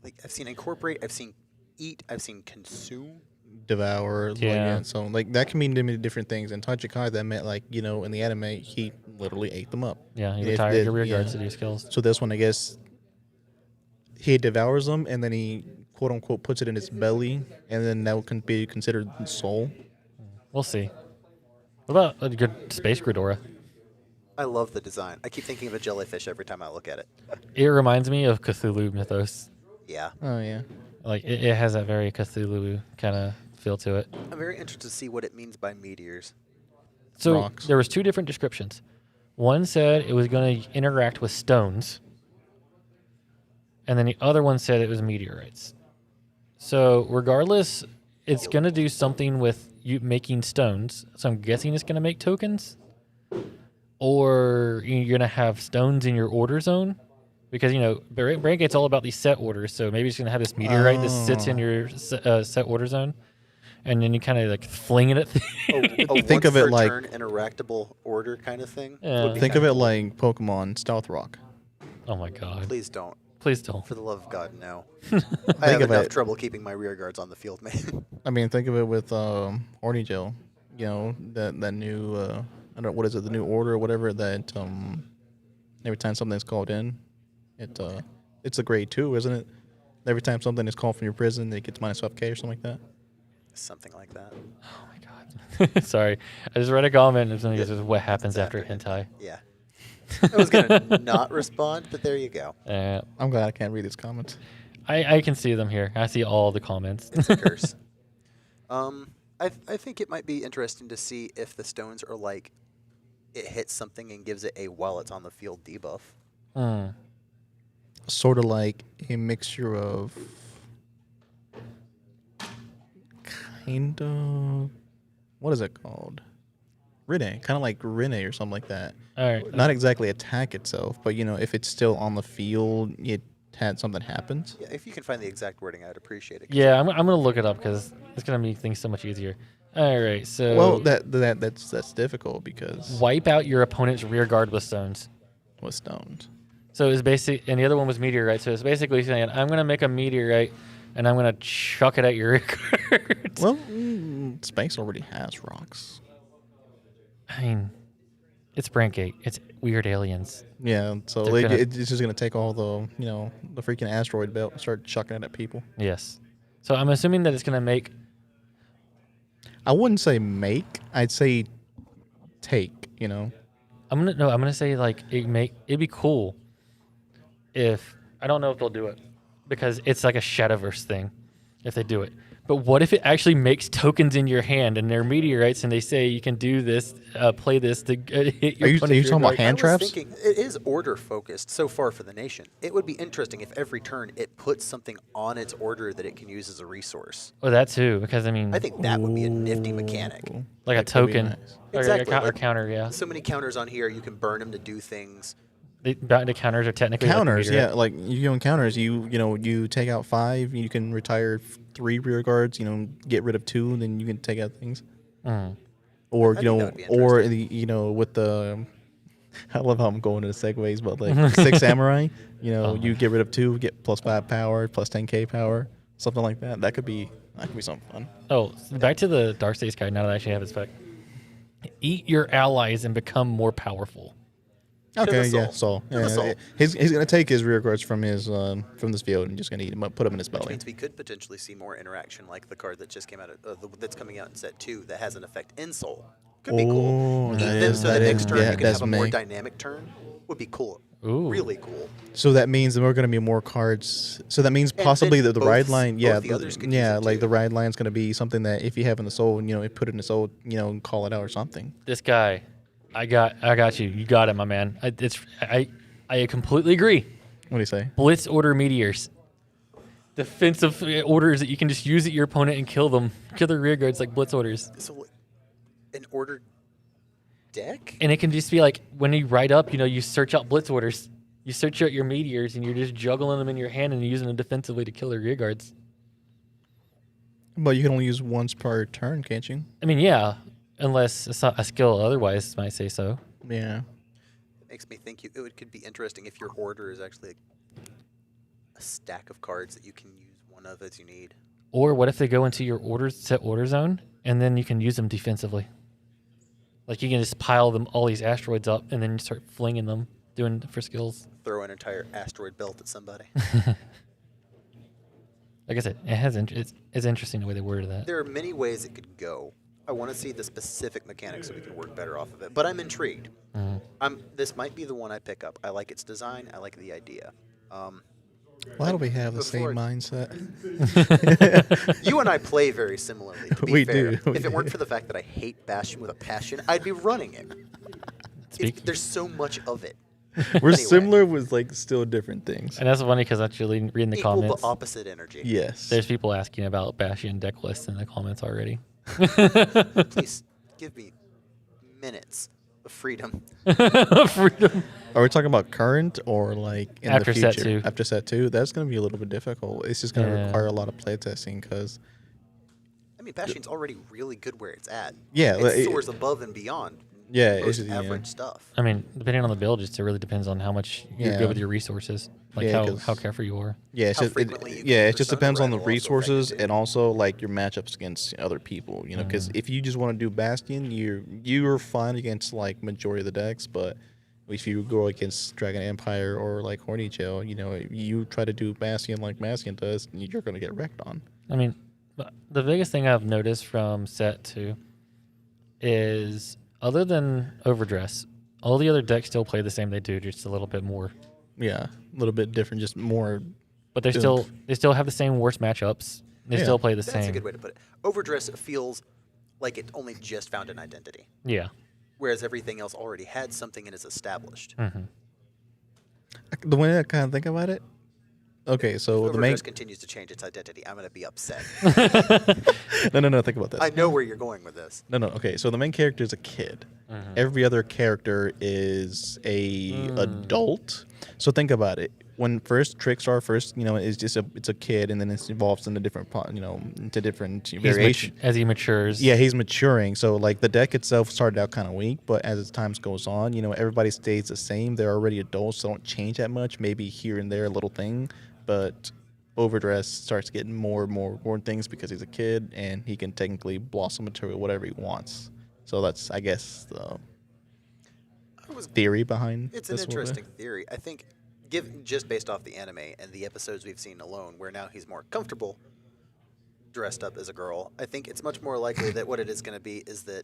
like, I've seen incorporate, I've seen eat, I've seen consume. Devour, Yeah. so like that can mean many different things. And Tachikai, that meant like in the anime, he literally ate them up. Yeah, he If retires the- your rear yeah. guards to do skills. So this one, I guess, he devours them and then he quote unquote puts it in his belly, and then that can be considered soul. We'll see. What about a good Space Gridora? I love the design. I keep thinking of a jellyfish every time I look at it. It reminds me of Cthulhu mythos. Yeah. Oh yeah. Like it has that very Cthulhu kind of feel to it. I'm very interested to see what it means by meteors. So Rocks. there was 2 different descriptions. One said it was going to interact with stones, and then the other one said it was meteorites. So regardless, it's going to do something with you making stones. So I'm guessing it's going to make tokens, or you're going to have stones in your order zone, because Brain Gate's all about these set orders. So maybe it's going to have this meteorite that sits in your set order zone, and then you kind of like fling it at things. Think of it once per like- turn interactable order kind of thing. Yeah. would be Think of kinda it cool. like Pokemon Stealth Rock. Oh my god! Please don't. Please don't. For the love of God, no. I have of enough it- trouble keeping my rear guards on the field, man. I mean, think of it with Ornigel. That new I don't know what is it, the new order or whatever that every time something's called in, it's a grade 2, isn't it? Every time something is called from your prison, it gets minus 5k or something like that. Something like that. Oh my god! Sorry, I just read a comment and something says what happens after hentai. Yeah. I was gonna not respond, but there you go. I'm glad I can't read these comments. I can see them here. I see all the comments. It's a curse. I think it might be interesting to see if the stones are like it hits something and gives it a while it's on the field debuff. sort of like a mixture of kind of what is it called? Rene, kind of like Rene or something like that. All right. Not exactly attack itself, but if it's still on the field, it had something happens. Yeah, if you can find the exact wording, I'd appreciate it. Yeah, I'm gonna look it up because it's gonna make things so much easier. All right, so Well, that's difficult because wipe out your opponent's rear guard with stones. with stones. So it's basic, and the other one was meteorite. So it's basically saying I'm gonna make a meteorite, and I'm gonna chuck it at your rear guard. Well, space already has rocks. I mean, it's Brandgate. It's weird aliens. Yeah, so They're gonna- it's just gonna take all the the freaking asteroid belt and start chucking it at people. Yes. So I'm assuming that it's gonna make. I wouldn't say make. I'd say take. I'm gonna say like it'd be cool if I don't know if they'll do it because it's like a Shadowverse thing if they do it. But what if it actually makes tokens in your hand and they're meteorites and they say you can do this, play this to hit your Are you opponent's talking rear about guard? hand I traps? was thinking, it is order focused so far for the nation. It would be interesting if every turn it puts something on its order that it can use as a resource. Oh, that too, because I mean, I think that would be a nifty mechanic. like a That could be token nice. or Exactly, or like- counter, yeah. So many counters on here, you can burn them to do things. The counters are technically like a Counters, meteorite. yeah. Like you go in counters, you take out 5, you can retire 3 rear guards. Get rid of 2, then you can take out things. Mm. Or I think that would be or with the, I love how I'm going into segues, but like 6 samurai, you get rid of 2, get +5 power, plus 10k power, something like that. That could be something fun. Oh, back to the Dark States guy. Now that I actually have his spec, eat your allies and become more powerful. Okay, the yeah, soul. so To the soul. he's gonna take his rear guards from this field and just gonna eat him up, put them in his Which belly. means we could potentially see more interaction, like the card that just came out, that's coming out in set 2 that has an effect in Soul. Could be cool. Oh, Eat that them is- so that the is- next turn yeah, you can that's have a more me. dynamic turn. Would be cool. Ooh. Really cool. So that means there are going to be more cards. So that means And possibly then the ride both- line. both Yeah, the others could use yeah, it like too. the ride line's going to be something that if you have in the soul, put it in the soul, and call it out or something. This guy, I got you. You got it, my man. I completely agree. What do you say? Blitz order meteors. Defensive orders that you can just use at your opponent and kill them. Kill their rear guards like blitz orders. So, an ordered deck? And it can just be like when you ride up, you search out blitz orders. You search out your meteors and you're just juggling them in your hand and using them defensively to kill their rear guards. But you can only use once per turn, can't you? I mean, yeah, unless it's not a skill otherwise might say so. Yeah. It makes me think could be interesting if your order is actually a stack of cards that you can use one of as you need. Or what if they go into your set order zone and then you can use them defensively? Like you can just pile all these asteroids up and then you start flinging them, doing for skills. Throw an entire asteroid belt at somebody. Like I said, it's interesting the way they worded that. There are many ways it could go. I want to see the specific mechanics so we can work better off of it. But I'm intrigued. This might be the one I pick up. I like its design. I like the idea. Why do we have the same Before- mindset? You and I play very similarly. To be We fair. do, we If it weren't do. for the fact that I hate Bastion with a passion, I'd be running it. There's so much of it. We're Anyway. similar with still different things. And that's funny because actually reading the Equal comments, but opposite energy. Yes. there's people asking about Bastion deck lists in the comments already. Please give me minutes of freedom. Freedom. Are we talking about current or like in After the set future? 2. After set 2, that's going to be a little bit difficult. It's just going to Yeah. require a lot of playtesting because I mean, Bastion's already really good where it's at. Yeah, It it- soars above and beyond Yeah, it's most just- yeah. average stuff. I mean, depending on the build, it really depends on how much you're Yeah. good with your resources, like Yeah, how 'cause- careful you are. yeah, it's How just frequently you yeah, can it just persona depends on the ride will also affect it resources too. and also like your matchups against other people. Because if you just want to do Bastion, you're fine against like majority of the decks, but if you go against Dragon Empire or like Horny Jail, you try to do Bastion like Bastion does, and you're going to get wrecked on. I mean, the biggest thing I've noticed from set 2 is other than Overdress, all the other decks still play the same they do, just a little bit more. Yeah, a little bit different, just more. But they Doomed. still have the same worst matchups. They Yeah. still play the That's same. a good way to put it. Overdress feels like it only just found an identity, Yeah. whereas everything else already had something and is established. Hmm. The way I kind of think about it, okay, so If the main Overdress continues to change its identity, I'm gonna be upset. no, think about this. I know where you're going with this. No, okay, so the main character is a kid. Every other character is a adult. So think about it. When Trickstar is just it's a kid, and then it evolves into different into different variations. As he matures. Yeah, he's maturing. So like the deck itself started out kind of weak, but as time goes on, everybody stays the same. They're already adults, so don't change that much. Maybe here and there a little thing, but Overdress starts getting more and more things because he's a kid and he can technically blossom into whatever he wants. So that's, I guess, the theory behind It's this an interesting theory. I think, just based off the anime and the episodes we've seen alone, where now he's more comfortable dressed up as a girl, I think it's much more likely that what it is going to be is that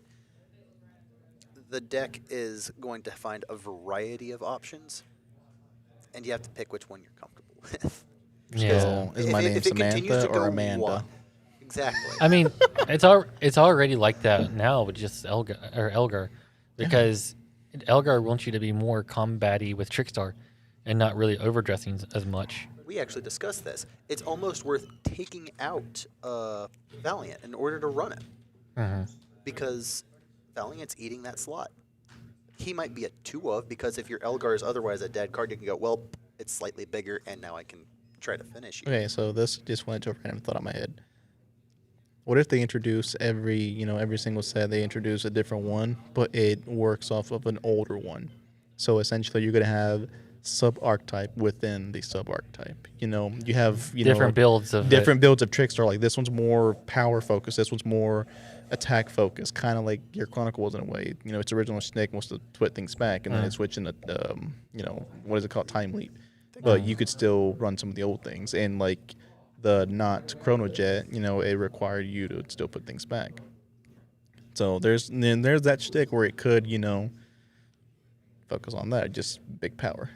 the deck is going to find a variety of options, and you have to pick which one you're comfortable with. Yeah. So, is my name If it continues Samantha to go or Amanda? one- Exactly. I mean, it's already like that now with just Elgar, because Elgar wants you to be more combatty with Trickstar, and not really overdressing as much. We actually discussed this. It's almost worth taking out Valiant in order to run it, because Valiant's eating that slot. He might be a 2 of, because if your Elgar is otherwise a dead card, you can go, well, it's slightly bigger, and now I can try to finish you. Okay, so this just went to a random thought in my head. What if they introduce every single set, they introduce a different one, but it works off of an older one? So essentially you're going to have sub-archetype within the sub-archetype. You have Different builds of Trickstar. Like this one's more power focused, this one's more attack focused, kind of like your Chronicles in a way. Its original Snake wants to put things back, and then it's switching to, what is it called? Time Leap. But you could still run some of the old things, and like the not Chrono Jet, it required you to still put things back. So there's that shtick where it could, focus on that, just big power.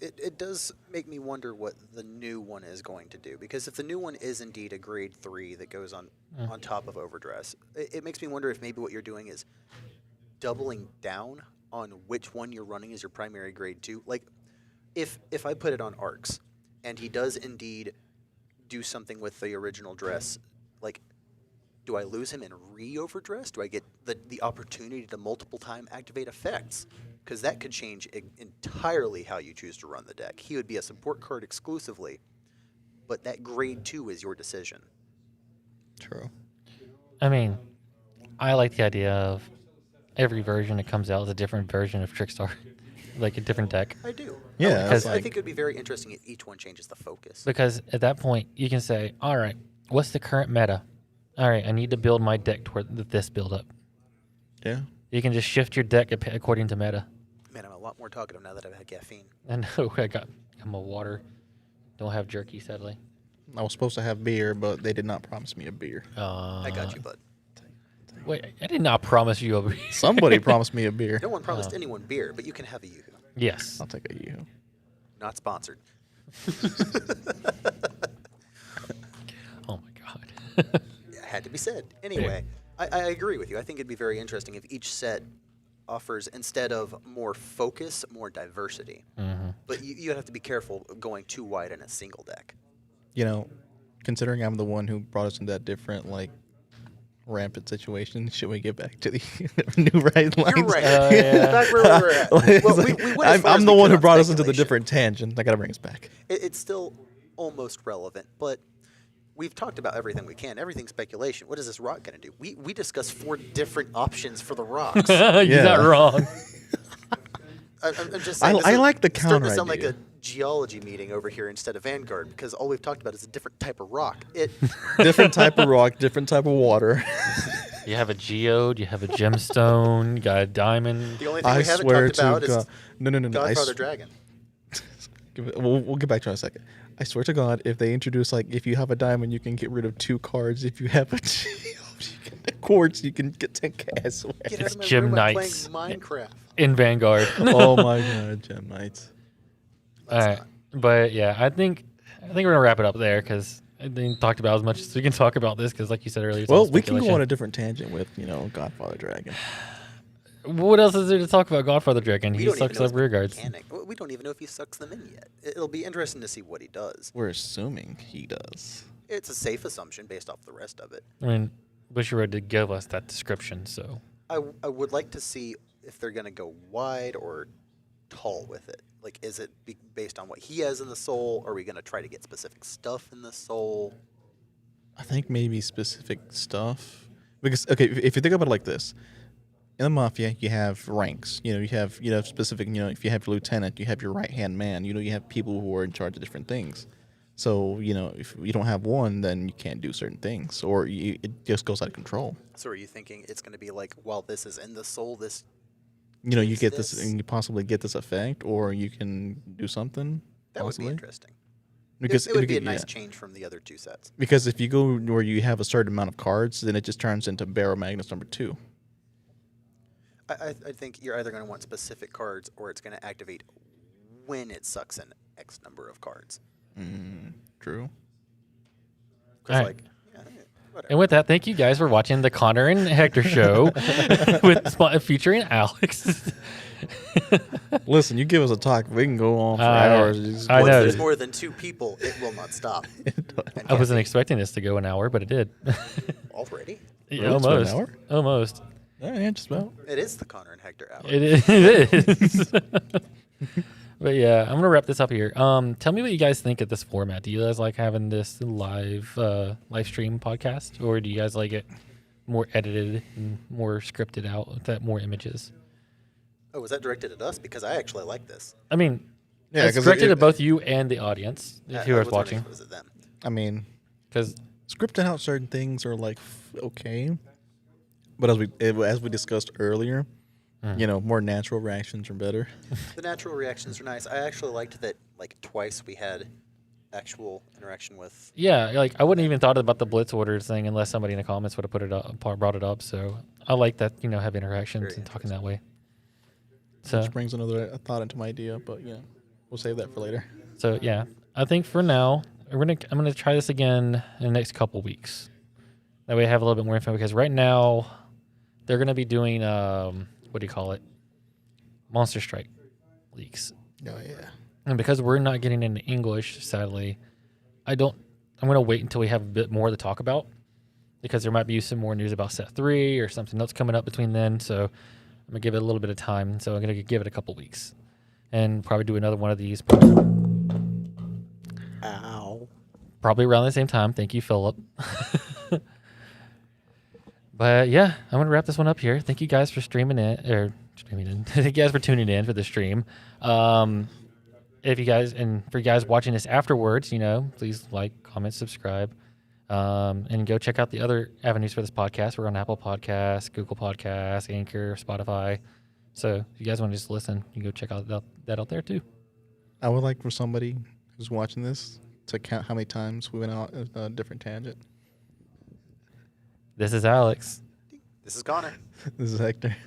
It does make me wonder what the new one is going to do, because if the new one is indeed a grade 3 that goes on top of Overdress, it makes me wonder if maybe what you're doing is doubling down on which one you're running as your primary grade 2. Like, if I put it on Arcs, and he does indeed do something with the original dress, like, do I lose him and re-overdress? Do I get the opportunity to multiple time activate effects? Because that could change entirely how you choose to run the deck. He would be a support card exclusively, but that grade 2 is your decision. True. I mean, I like the idea of every version that comes out is a different version of Trickstar, like a different deck. I do. Yeah, Because I think it would be very interesting if each one changes the focus. Because at that point, you can say, all right, what's the current meta? All right, I need to build my deck toward this build-up. Yeah. You can just shift your deck according to meta. Man, I'm a lot more talkative now that I've had caffeine. I know, I got my water. Don't have jerky, sadly. I was supposed to have beer, but they did not promise me a beer. I got you, bud. Wait, I did not promise you a beer. Somebody promised me a beer. No one promised anyone beer, but you can have a Yoo-hoo. Yes. I'll take a Yoo-hoo. Not sponsored. Oh, my God. It had to be said. Anyway, I agree with you. I think it'd be very interesting if each set offers, instead of more focus, more diversity. But you have to be careful going too wide in a single deck. Considering I'm the one who brought us into that different, rampant situation, should we get back to the new right lines? You're right. Yeah. Back where we were at. Well, we went as far as I'm the we one could who on brought us into the speculation. different tangent. I gotta bring us back. It's still almost relevant, but we've talked about everything we can. Everything's speculation. What is this rock going to do? We discussed 4 different options for the rocks. You're not wrong. I'm just saying. I like the it's starting counter to sound idea. like a geology meeting over here instead of Vanguard, because all we've talked about is a different type of rock. Different type of rock, different type of water. You have a geode, you have a gemstone, you got a diamond. The only thing I we haven't swear talked to about is God. No. Godfather Dragon. We'll get back to it in a second. I swear to God, if they introduce, if you have a diamond, you can get rid of 2 cards. If you have a quartz, you can get 10 cash. Get out It's of my Gem room, I'm Knights. playing Minecraft. In Vanguard. Oh my God, Gem Knights. All right. But yeah, I think we're going to wrap it up there because I didn't talk about as much as we can talk about this because, like you said earlier, it's all Well, we can go speculation. on a different tangent with, Godfather Dragon. What else is there to talk about Godfather Dragon? We He don't even sucks know up his rear guards. mechanic. We don't even know if he sucks them in yet. It'll be interesting to see what he does. We're assuming he does. It's a safe assumption based off the rest of it. I mean, Bushiroad did give us that description, so. I would like to see if they're going to go wide or tall with it. Like, is it based on what he has in the soul? Are we going to try to get specific stuff in the soul? I think maybe specific stuff. Because, okay, if you think about it like this. In the Mafia, you have ranks. You have specific, if you have your lieutenant, you have your right-hand man. You have people who are in charge of different things. So, if you don't have one, then you can't do certain things. Or it just goes out of control. So are you thinking it's going to be like, while this is in the soul, this... You get this, and you possibly get this effect, or you can do something. That possibly. would be interesting. Because it would be a nice change from the other two sets. Because if you go where you have a certain amount of cards, then it just turns into Barrow Magnus number 2. I think you're either going to want specific cards, or it's going to activate when it sucks in X number of cards. True. Because, Alright. like, yeah, whatever. And with that, thank you guys for watching the Connor and Hector show featuring Alex. Listen, you give us a talk, we can go on for I hours. know. Once know. there's more than 2 people, it will not stop. I wasn't expecting this to go an hour, but it did. Already? Yeah, Really? It's been an almost. hour? Almost. Yeah, just about. It is the Connor and Hector hour. It is. But yeah, I'm gonna wrap this up here. Tell me what you guys think of this format. Do you guys like having this live stream podcast, or do you guys like it more edited and more scripted out with that more images? Oh, was that directed at us? Because I actually like this. I mean, Yeah, it's 'cause directed it- at both you and the audience, I who is was wondering watching. if it was at them. I mean, Because scripting out certain things are like okay, but as we discussed earlier, more natural reactions are better. The natural reactions are nice. I actually liked that, like, twice we had actual interaction with... yeah, like I wouldn't even thought about the blitz orders thing unless somebody in the comments would have put it up, brought it up. So I like that, have interactions Very and talking that way. So Which brings another thought into my idea, but we'll save that for later. So yeah, I think for now I'm gonna try this again in the next couple weeks. That way I have a little bit more info, because right now they're gonna be doing what do you call it? Monster Strike leaks. Oh yeah. And because we're not getting into English, sadly, I'm gonna wait until we have a bit more to talk about, because there might be some more news about set 3 or something else coming up between then. So I'm gonna give it a little bit of time. So I'm gonna give it a couple weeks and probably do another one of these. Ow. Probably around the same time. Thank you, Philip. But yeah, I'm gonna wrap this one up here. Thank you guys for streaming in. Thank you guys for tuning in for the stream. If you guys, and for you guys watching this afterwards, please like, comment, subscribe, and go check out the other avenues for this podcast. We're on Apple Podcasts, Google Podcasts, Anchor, Spotify. So if you guys want to just listen, you can go check out that out there too. I would like for somebody who's watching this to count how many times we went out a different tangent. This is Alex. This is Connor. This is Hector.